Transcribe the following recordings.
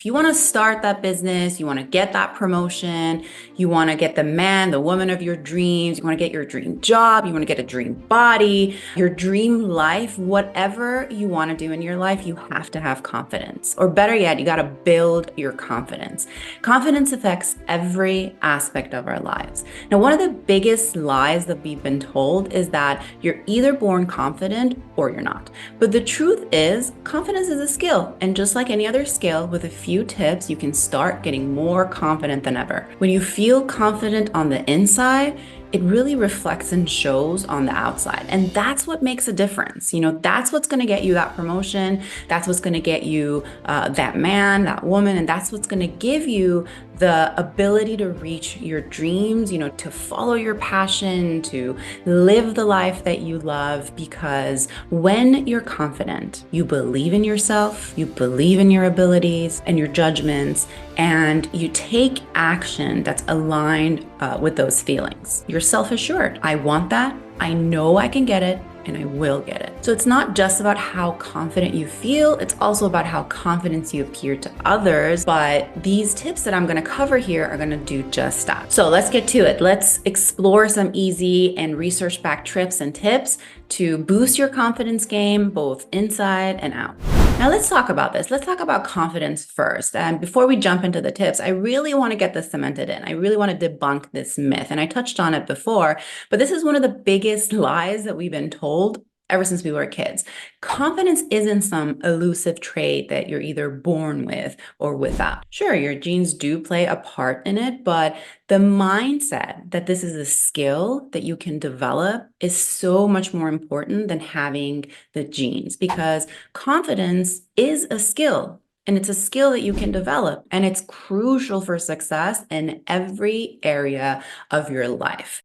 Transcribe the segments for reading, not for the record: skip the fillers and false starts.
you want to start that business, you want to get that promotion, you want to get the man, the woman of your dreams, you want to get your dream job, you want to get a dream body, your dream life, whatever you want to do in your life, you have to have confidence. Or better yet, you got to build your confidence. Confidence affects every aspect of our lives. Now, one of the biggest lies that we've been told is that you're either born confident or you're not. But the truth is, confidence is a skill. And just like any other skill, with a few tips, you can start getting more confident than ever. When you feel confident on the inside, it really reflects and shows on the outside. And that's what makes a difference. That's what's going to get you that promotion. That's what's going to get you that man, that woman. And that's what's going to give you the ability to reach your dreams, to follow your passion, to live the life that you love. Because when you're confident, you believe in yourself, you believe in your abilities and your judgments, and you take action that's aligned with those feelings. You're self-assured. I want that. I know I can get it, and I will get it. So it's not just about how confident you feel, it's also about how confident you appear to others. But these tips that I'm gonna cover here are gonna do just that. So let's get to it. Let's explore some easy and research-backed trips and tips to boost your confidence game, both inside and out. Now let's talk about this. Let's talk about confidence first. And before we jump into the tips, I really want to get this cemented in. I really want to debunk this myth. And I touched on it before, but this is one of the biggest lies that we've been told ever since we were kids. Confidence isn't some elusive trait that you're either born with or without. Sure, your genes do play a part in it, but the mindset that this is a skill that you can develop is so much more important than having the genes, because confidence is a skill. And it's a skill that you can develop, and it's crucial for success in every area of your life.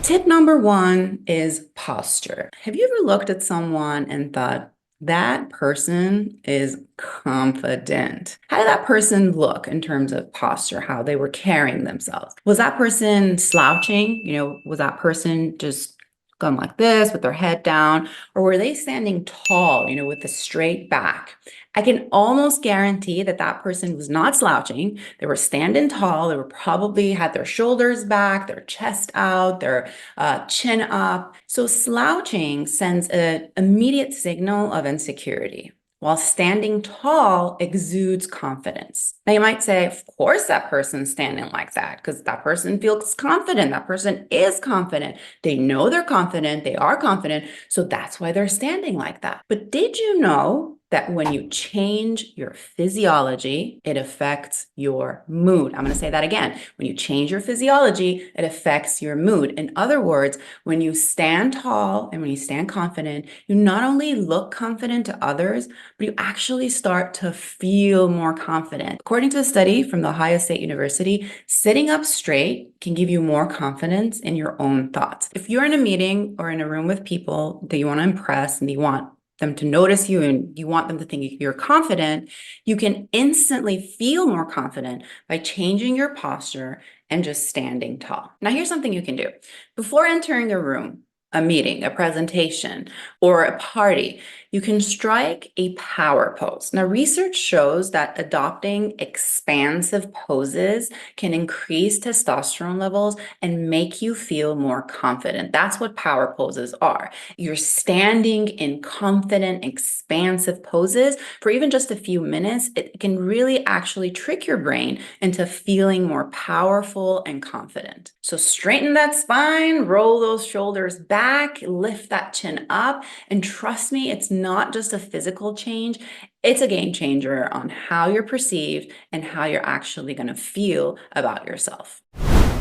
Tip number one is posture. Have you ever looked at someone and thought, that person is confident? How did that person look in terms of posture, how they were carrying themselves? Was that person slouching? Was that person just going like this with their head down? Or were they standing tall, with a straight back? I can almost guarantee that that person was not slouching. They were standing tall. They were probably had their shoulders back, their chest out, their chin up. So slouching sends an immediate signal of insecurity, while standing tall exudes confidence. Now you might say, of course that person's standing like that because that person feels confident. That person is confident. They know they're confident. They are confident. So that's why they're standing like that. But did you know that when you change your physiology, it affects your mood? I'm going to say that again. When you change your physiology, it affects your mood. In other words, when you stand tall and when you stand confident, you not only look confident to others, but you actually start to feel more confident. According to a study from The Ohio State University, sitting up straight can give you more confidence in your own thoughts. If you're in a meeting or in a room with people that you want to impress and you want them to notice you and you want them to think you're confident, you can instantly feel more confident by changing your posture and just standing tall. Now, here's something you can do. Before entering a room, a meeting, a presentation, or a party, you can strike a power pose. Now, research shows that adopting expansive poses can increase testosterone levels and make you feel more confident. That's what power poses are. You're standing in confident, expansive poses for even just a few minutes. It can really actually trick your brain into feeling more powerful and confident. So straighten that spine, roll those shoulders back, lift that chin up, and trust me, it's not just a physical change, it's a game changer on how you're perceived and how you're actually going to feel about yourself.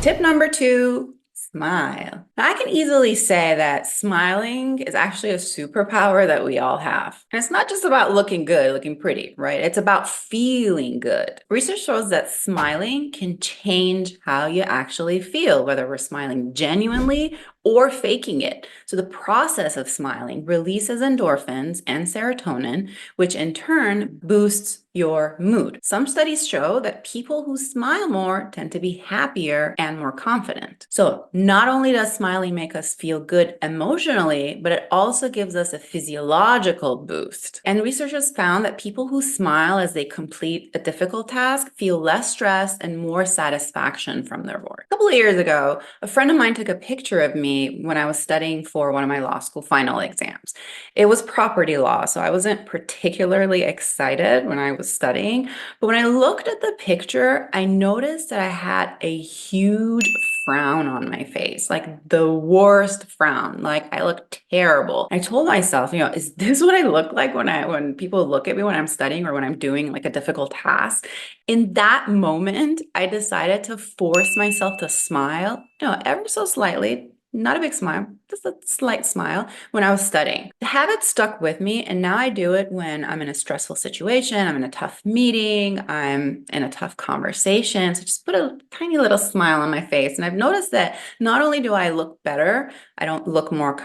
Tip number two, smile. Now, I can easily say that smiling is actually a superpower that we all have. And it's not just about looking good, looking pretty, right? It's about feeling good. Research shows that smiling can change how you actually feel, whether we're smiling genuinely or faking it. So the process of smiling releases endorphins and serotonin, which in turn boosts your mood. Some studies show that people who smile more tend to be happier and more confident. So not only does smiling make us feel good emotionally, but it also gives us a physiological boost. And researchers found that people who smile as they complete a difficult task feel less stressed and more satisfaction from their work. A couple of years ago, a friend of mine took a picture of me when I was studying for one of my law school final exams. It was property law, so I wasn't particularly excited when I was studying, but when I looked at the picture, I noticed that I had a huge frown on my face, like the worst frown. Like I looked terrible. I told myself, is this what I look like when people look at me when I'm studying or when I'm doing like a difficult task? In that moment, I decided to force myself to smile, ever so slightly, not a big smile, just a slight smile when I was studying. The habit stuck with me, and now I do it when I'm in a stressful situation, I'm in a tough meeting, I'm in a tough conversation. So just put a tiny little smile on my face. And I've noticed that not only do I look better, I don't look more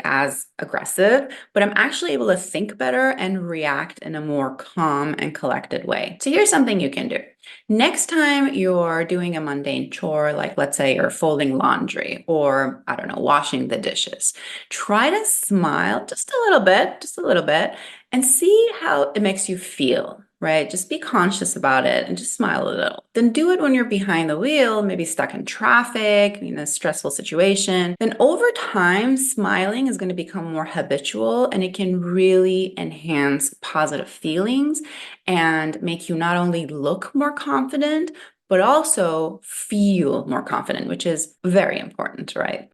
as aggressive, but I'm actually able to think better and react in a more calm and collected way. So here's something you can do. Next time you're doing a mundane chore, like let's say you're folding laundry or, I don't know, washing the dishes, try to smile just a little bit, and see how it makes you feel, right? Just be conscious about it and just smile a little. Then do it when you're behind the wheel, maybe stuck in traffic, in a stressful situation. Then over time, smiling is going to become more habitual, and it can really enhance positive feelings and make you not only look more confident, but also feel more confident, which is very important, right?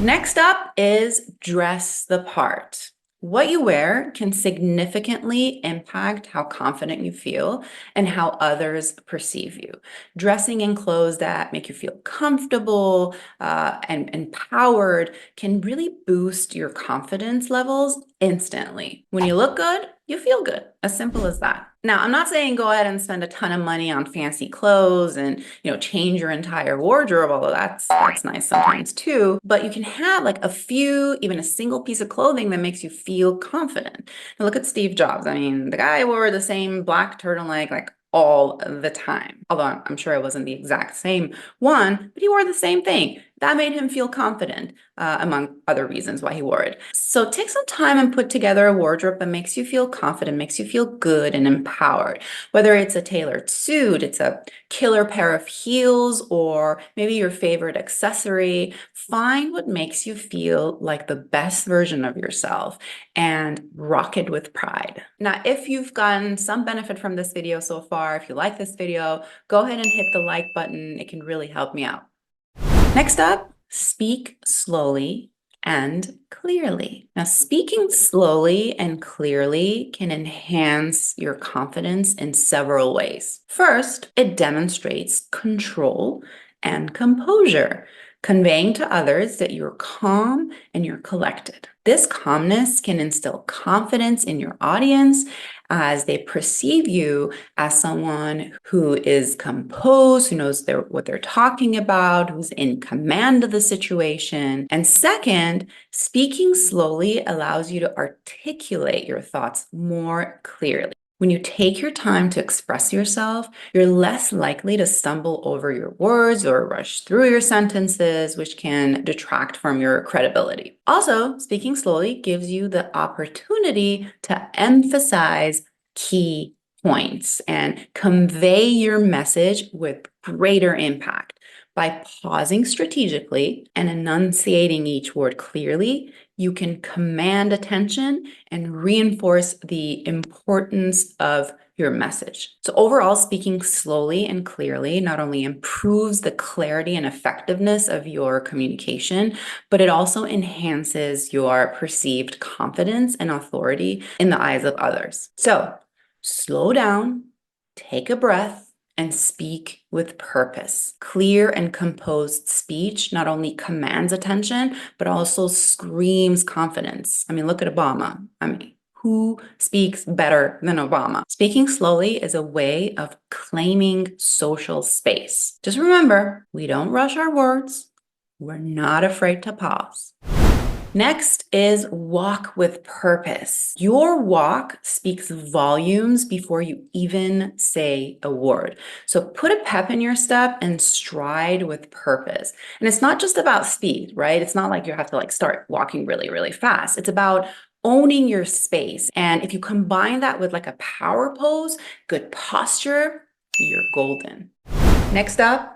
Next up is dress the part. What you wear can significantly impact how confident you feel and how others perceive you. Dressing in clothes that make you feel comfortable and empowered can really boost your confidence levels instantly. When you look good, you feel good. As simple as that. Now, I'm not saying go ahead and spend a ton of money on fancy clothes and, change your entire wardrobe, although that's nice sometimes too. But you can have like a few, even a single piece of clothing that makes you feel confident. Now look at Steve Jobs. I mean, the guy wore the same black turtleneck like all the time. Although I'm sure it wasn't the exact same one, but he wore the same thing. That made him feel confident, among other reasons why he wore it. So take some time and put together a wardrobe that makes you feel confident, makes you feel good and empowered. Whether it's a tailored suit, it's a killer pair of heels, or maybe your favorite accessory, find what makes you feel like the best version of yourself and rock it with pride. Now, if you've gotten some benefit from this video so far, if you like this video, go ahead and hit the like button. It can really help me out. Next up, speak slowly and clearly. Now, speaking slowly and clearly can enhance your confidence in several ways. First, it demonstrates control and composure, conveying to others that you're calm and you're collected. This calmness can instill confidence in your audience as they perceive you as someone who is composed, who knows what they're talking about, who's in command of the situation. And second, speaking slowly allows you to articulate your thoughts more clearly. When you take your time to express yourself, you're less likely to stumble over your words or rush through your sentences, which can detract from your credibility. Also, speaking slowly gives you the opportunity to emphasize key points and convey your message with greater impact. By pausing strategically and enunciating each word clearly, you can command attention and reinforce the importance of your message. So overall, speaking slowly and clearly not only improves the clarity and effectiveness of your communication, but it also enhances your perceived confidence and authority in the eyes of others. So slow down, take a breath, and speak with purpose. Clear and composed speech not only commands attention, but also screams confidence. I mean, look at Obama. Who speaks better than Obama? Speaking slowly is a way of claiming social space. Just remember, we don't rush our words. We're not afraid to pause. Next is walk with purpose. Your walk speaks volumes before you even say a word. So put a pep in your step and stride with purpose. And it's not just about speed, right? It's not like you have to start walking really, really fast. It's about owning your space. And if you combine that with a power pose, good posture, you're golden. Next up,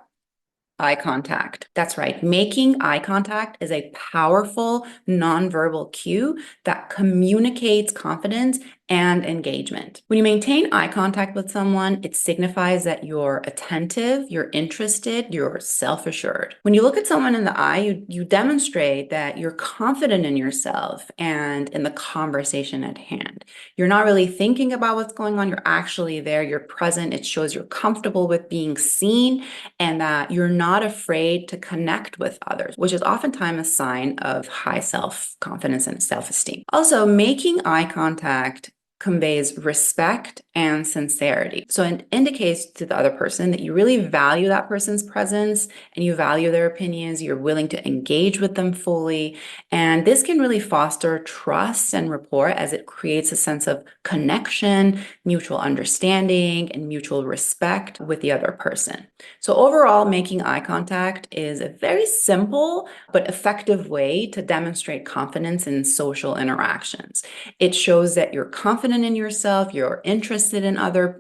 eye contact. That's right. Making eye contact is a powerful nonverbal cue that communicates confidence and engagement. When you maintain eye contact with someone, it signifies that you're attentive, you're interested, you're self-assured. When you look at someone in the eye, you demonstrate that you're confident in yourself and in the conversation at hand. You're not really thinking about what's going on. You're actually there. You're present. It shows you're comfortable with being seen and that you're not afraid to connect with others, which is oftentimes a sign of high self-confidence and self-esteem. Also, making eye contact conveys respect and sincerity. So it indicates to the other person that you really value that person's presence and you value their opinions, you're willing to engage with them fully. And this can really foster trust and rapport as it creates a sense of connection, mutual understanding, and mutual respect with the other person. So overall, making eye contact is a very simple but effective way to demonstrate confidence in social interactions. It shows that you're confident in yourself, you're interested in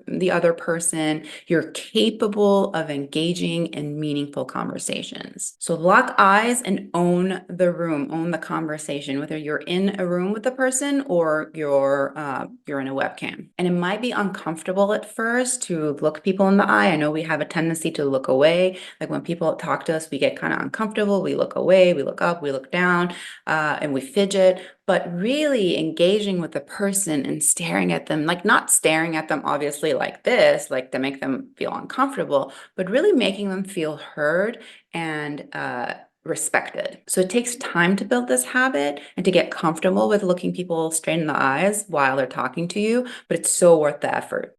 the other person, you're capable of engaging in meaningful conversations. So lock eyes and own the room, own the conversation, whether you're in a room with the person or you're in a webcam. And it might be uncomfortable at first to look people in the eye. I know we have a tendency to look away. Like when people talk to us, we get kind of uncomfortable. We look away, we look up, we look down, and we fidget. But really engaging with the person and staring at them, like not staring at them obviously like this, like to make them feel uncomfortable, but really making them feel heard and respected. So it takes time to build this habit and to get comfortable with looking people straight in the eyes while they're talking to you, but it's so worth the effort.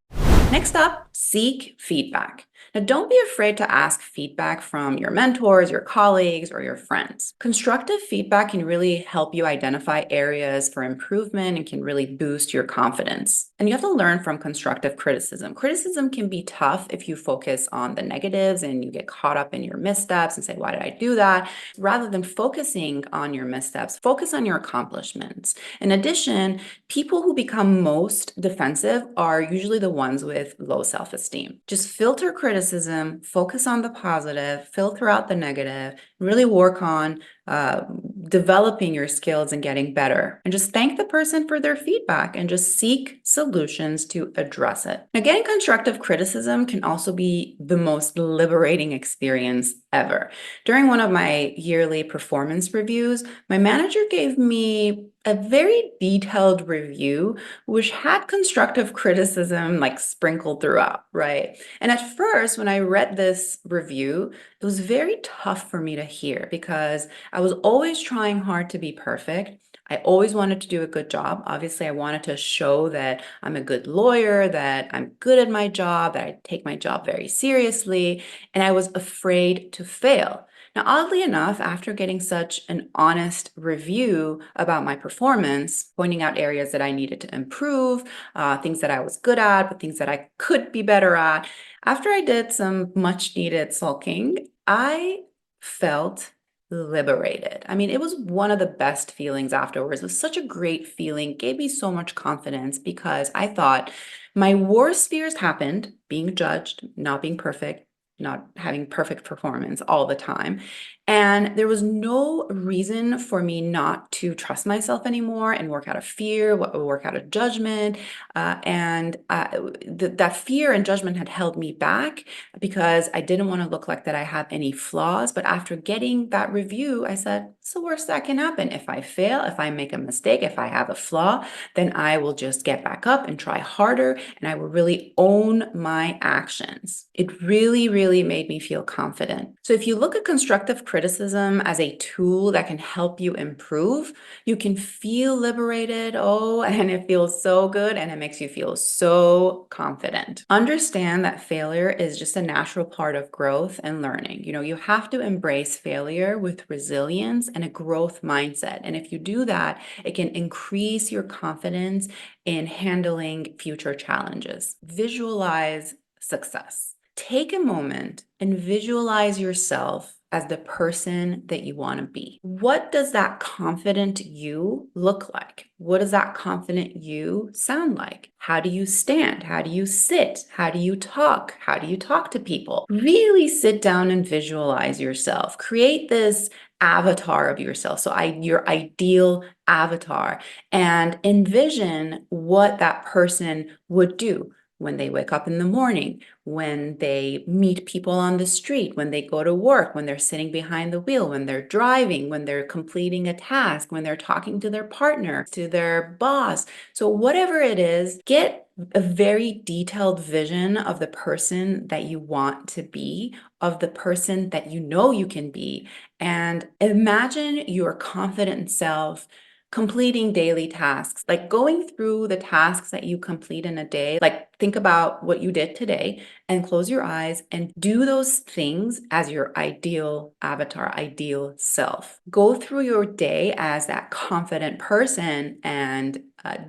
Next up, seek feedback. Now, don't be afraid to ask feedback from your mentors, your colleagues, or your friends. Constructive feedback can really help you identify areas for improvement and can really boost your confidence. And you have to learn from constructive criticism. Criticism can be tough if you focus on the negatives and you get caught up in your missteps and say, why did I do that? Rather than focusing on your missteps, focus on your accomplishments. In addition, people who become most defensive are usually the ones with low self-esteem. Just filter criticism, focus on the positive, filter out the negative, really work on developing your skills and getting better. And just thank the person for their feedback and just seek solutions to address it. Now, getting constructive criticism can also be the most liberating experience ever. During one of my yearly performance reviews, my manager gave me a very detailed review, which had constructive criticism sprinkled throughout, right? And at first, when I read this review, it was very tough for me to hear because I was always trying hard to be perfect. I always wanted to do a good job. Obviously, I wanted to show that I'm a good lawyer, that I'm good at my job, that I take my job very seriously, and I was afraid to fail. Now, oddly enough, after getting such an honest review about my performance, pointing out areas that I needed to improve, things that I was good at, but things that I could be better at, after I did some much needed sulking, I felt liberated. I mean, it was one of the best feelings afterwards. It was such a great feeling, gave me so much confidence because I thought my worst fears happened, being judged, not being perfect, not having perfect performance all the time. And there was no reason for me not to trust myself anymore and work out of fear, work out of judgment. That fear and judgment had held me back because I didn't want to look like that I have any flaws. But after getting that review, I said, What's the worst that can happen? If I fail, if I make a mistake, if I have a flaw, then I will just get back up and try harder, and I will really own my actions. It really, really made me feel confident. So if you look at constructive criticism as a tool that can help you improve, you can feel liberated. Oh, and it feels so good, and it makes you feel so confident. Understand that failure is just a natural part of growth and learning. You have to embrace failure with resilience and a growth mindset. And if you do that, it can increase your confidence in handling future challenges. Visualize success. Take a moment and visualize yourself as the person that you want to be. What does that confident you look like? What does that confident you sound like? How do you stand? How do you sit? How do you talk? How do you talk to people? Really sit down and visualize yourself. Create this avatar of yourself. So your ideal avatar, and envision what that person would do when they wake up in the morning, when they meet people on the street, when they go to work, when they're sitting behind the wheel, when they're driving, when they're completing a task, when they're talking to their partner, to their boss. So whatever it is, get a very detailed vision of the person that you want to be, of the person that you know you can be, and imagine your confident self completing daily tasks, like going through the tasks that you complete in a day. Like think about what you did today and close your eyes and do those things as your ideal avatar, ideal self. Go through your day as that confident person and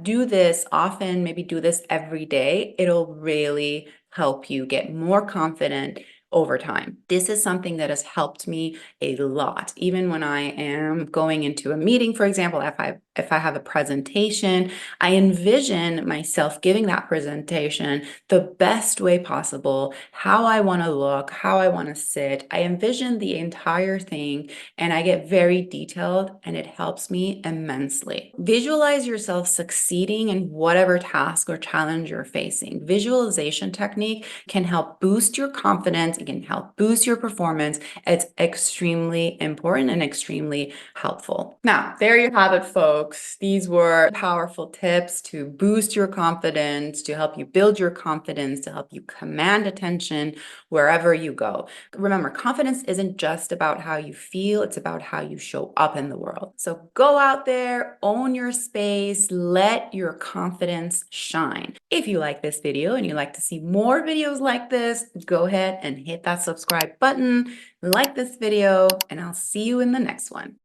do this often, maybe do this every day. It'll really help you get more confident over time. This is something that has helped me a lot. Even when I am going into a meeting, for example, if I have a presentation, I envision myself giving that presentation the best way possible, how I want to look, how I want to sit. I envision the entire thing and I get very detailed, and it helps me immensely. Visualize yourself succeeding in whatever task or challenge you're facing. Visualization technique can help boost your confidence. It can help boost your performance. It's extremely important and extremely helpful. Now, there you have it, folks. These were powerful tips to boost your confidence, to help you build your confidence, to help you command attention wherever you go. Remember, confidence isn't just about how you feel, it's about how you show up in the world. So go out there, own your space, let your confidence shine. If you like this video and you'd like to see more videos like this, go ahead and hit that subscribe button, like this video, and I'll see you in the next one.